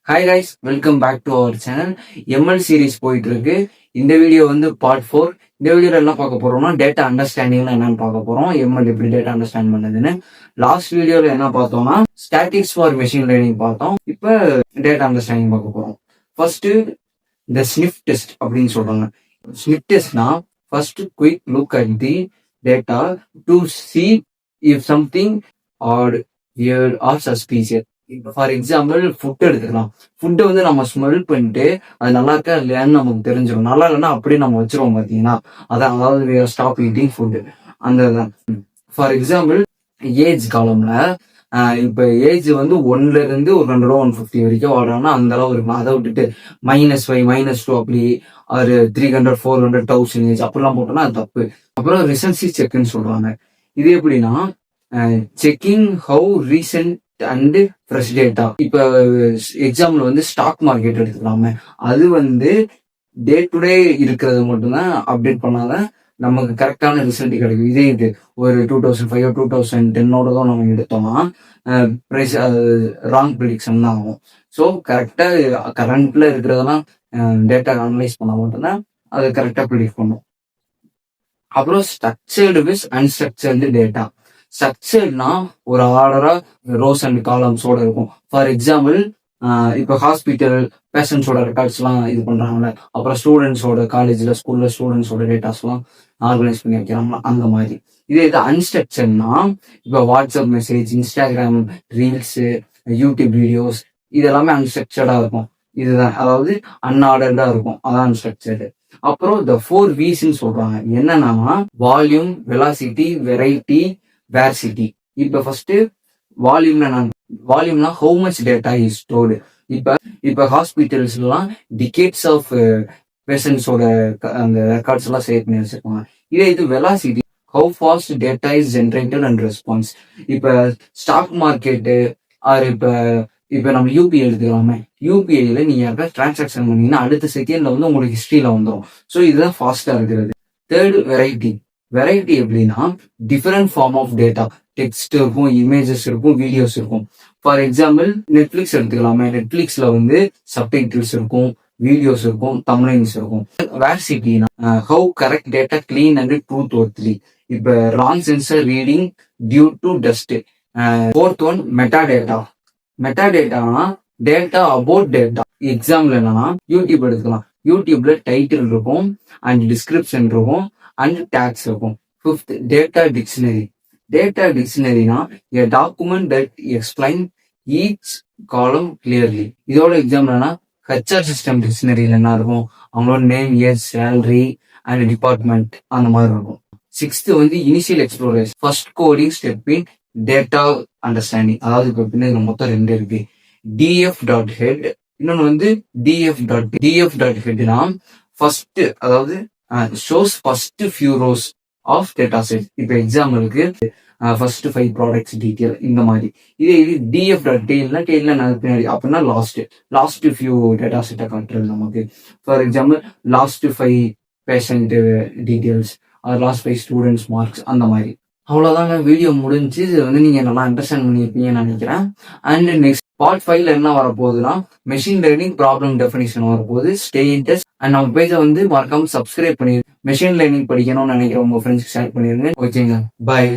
Hi guys, welcome back to our channel. ML series போயிட்டு இருக்கு. இந்த வீடியோ வந்து பார்ட் 4. இந்த வீடியோல என்ன பார்க்க போறோம்னா டேட்டா அண்டர்ஸ்டாண்டிங்ல என்னன்னு பார்க்க போறோம். எம்எல் எப்படி டேட்டா அண்டர்ஸ்டாண்ட் பண்ணதுன்னு. லாஸ்ட் வீடியோல என்ன பார்த்தோம்னா ஸ்டாட்டிக்ஸ் ஃபார் மெஷின் லேர்னிங் பார்த்தோம். இப்போ டேட்டா அண்டர்ஸ்டாண்டிங் பார்க்க போறோம். ஃபர்ஸ்ட் இந்த ஸ்னிஃப் டெஸ்ட் அப்படின்னு சொல்றாங்க. ஸ்னிஃப் டெஸ்ட்னா first quick look at the data to see if something odd, weird or suspicious. For example food எடுத்துக்கலாம். ஃபுட்டை வந்து நம்ம ஸ்மெல் பண்ணிட்டு அது நல்லா இருக்கா இல்லையான்னு நமக்கு தெரிஞ்சிடும். நல்லா இல்லைன்னா அப்படியே நம்ம வச்சிருவோம் பார்த்தீங்கன்னா, அதான் அதாவது ஸ்டாப் ஈட்டிங் ஃபுட் அந்த தான். ஃபார் எக்ஸாம்பிள் ஏஜ் காலம்ல இப்போ ஏஜ் வந்து 1ல இருந்து ஒரு 100 150 வரைக்கும் வாழ்றாங்கன்னா அந்த அளவு இருக்கும். அதை விட்டுட்டு -5 -2 அப்படி ஒரு 300 400 1000 ஏஜ் அப்படிலாம் போட்டோம்னா அது தப்பு. அப்புறம் ரிசன்சி செக்னு சொல்றாங்க. இது எப்படின்னா checking how recent and fresh data. இப்ப எக்ஸாம்பிள் வந்து ஸ்டாக் மார்க்கெட் எடுத்துக்கலாமே, அது வந்து டே டு டே இருக்கிறது மட்டும்தான் அப்டேட் பண்ணாதான் நமக்கு கரெக்டான ரிசல்ட் கிடைக்கும். இதே இது ஒரு 2005 2010 தான் நம்ம எடுத்தோம்னா ப்ரைஸ் ராங் ப்ரிடிக்ஷன் தான் ஆகும். ஸோ கரெக்டா கரண்ட்ல இருக்கிறதெல்லாம் டேட்டா அனலைஸ் பண்ண மட்டும்தான் அது கரெக்டா ப்ரிடிக்ட் பண்ணும். அப்புறம் ஸ்ட்ரக்சர்டு வித் அன்ஸ்ட்ரக்சர்டு டேட்டா. ஸ்ட்ரக்சர்ட்னா ஒரு ஆர்டரா ரோஸ் அண்ட் காலம்ஸோட இருக்கும். ஃபார் எக்ஸாம்பிள் இப்போ ஹாஸ்பிட்டல் பேஷண்ட்ஸோட ரெக்கார்ட்ஸ் எல்லாம் இது பண்றாங்கல்ல, அப்புறம் ஸ்டூடெண்ட்ஸோட காலேஜ்ல ஸ்கூல்ல ஸ்டூடெண்ட்ஸோட டேட்டாஸ் எல்லாம் ஆர்கனைஸ் பண்ணி வைக்கிறாங்களா அந்த மாதிரி. இதே இது அன்ஸ்ட்ரக்சர்ட்னா இப்போ WhatsApp message, Instagram reels, YouTube videos இதெல்லாமே அன்ஸ்ட்ரக்சர்டா இருக்கும். இதுதான் அதாவது அன்ஆர்டர்டா இருக்கும், அதான் அன்ஸ்ட்ரக்சர்டு. அப்புறம் இந்த 4 V's சொல்றாங்க. என்னன்னா வால்யூம், வெலாசிட்டி, வெரைட்டி, வேர்சிட்டி. இப்ப ஃபர்ஸ்ட் வால்யூம்னா how much data is stored. இப்ப ஹாஸ்பிட்டல்ஸ் எல்லாம் டிகேட்ஸ் ஆஃப் பேஷண்ட்ஸோட அந்த ரெக்கார்ட்ஸ் எல்லாம் சேவ் பண்ணி வச்சிருப்பாங்க. இதே இது velocity, how fast data is generated and response. இப்ப ஸ்டாக் மார்க்கெட்டு ஆர் இப்ப நம்ம யூபிஐ எடுத்துக்கலாமே, யூபிஐல நீங்க யாருக்கா டிரான்சாக்ஷன் பண்ணீங்கன்னா அடுத்த செகண்ட்ல வந்து உங்களுக்கு ஹிஸ்டரியில வந்துடும். ஸோ இதுதான் ஃபாஸ்டா இருக்கிறது. தேர்டு வெரைட்டி எப்படின்னா different form of data. Text இருக்கும், இமேஜஸ் இருக்கும், வீடியோஸ் இருக்கும். ஃபார் எக்ஸாம்பிள் நெட்ஃபிளிக்ஸ் எடுத்துக்கலாமே, நெட்ஃபிளிக்ஸ்ல வந்து சப்டைட்டில்ஸ் இருக்கும், வீடியோஸ் இருக்கும், தம்ப்நெயில்ஸ் இருக்கும். வேர்சிட்டினா how correct data clean and truth worthy. இப்ப wrong sensor reading due to dust. Fourth one மெட்டாடேட்டானா டேட்டா அபவுட் டேட்டா. எக்ஸாம்பிள் என்னன்னா யூடியூப் எடுத்துக்கலாம். யூடியூப்ல டைட்டில் இருக்கும் அண்ட் டிஸ்கிரிப்ஷன் இருக்கும் அண்ட் டேக்ஸ் இருக்கும். ஃபிஃப்த் டேட்டா டிக்ஷனரினா a document that explain each column clearly. இதோட எக்ஸாம்பிள் என்ன, ஹெச்ஆர் சிஸ்டம் டிக்ஷனரியில என்ன இருக்கும், அவங்களோட name, age, salary and department அந்த மாதிரி இருக்கும். சிக்ஸ்த் வந்து initial exploration, first coding step in data understanding. அதாவது இப்ப பின்னாடி மொத்தம் 2 இருக்கு. df.head, இன்னொன்னு வந்து df.headனா ஃபர்ஸ்ட், அதாவது shows first few rows of data set. இப்போ எக்ஸாம்பிளுக்கு ஃபர்ஸ்ட் 5 ப்ராடக்ட்ஸ் டீட்டெயில் இந்த மாதிரி. இதே இது df.tailனா பின்னாடி அப்படின்னா லாஸ்ட் ஃபியூ டேட்டா செட்டை காட்டுறது நமக்கு. For example last 5 patient details, last 5 students marks அந்த மாதிரி. அவ்வளோதாங்க, வீடியோ முடிஞ்சு. இது வந்து நீங்க நல்லா அண்டர்ஸ்டாண்ட் பண்ணியிருப்பீங்கன்னு நினைக்கிறேன். அண்ட் நெக்ஸ்ட் பார்ட் 5ல என்ன வரப்போகுதுன்னா மெஷின் லேர்னிங் ப்ராப்ளம் டெஃபினிஷன் வரப்போகுது. ஸ்டே இன்ட்ரெஸ்ட் அண்ட் நம்ம பேஜை வந்து மறக்காம சப்ஸ்கிரைப் பண்ணிடுங்க. மெஷின் லேர்னிங் படிக்கணும்னு நினைக்கிற உங்க ஃப்ரெண்ட்ஸ்க்கு ஷேர் பண்ணிருங்க. ஓகேங்க, பாய்.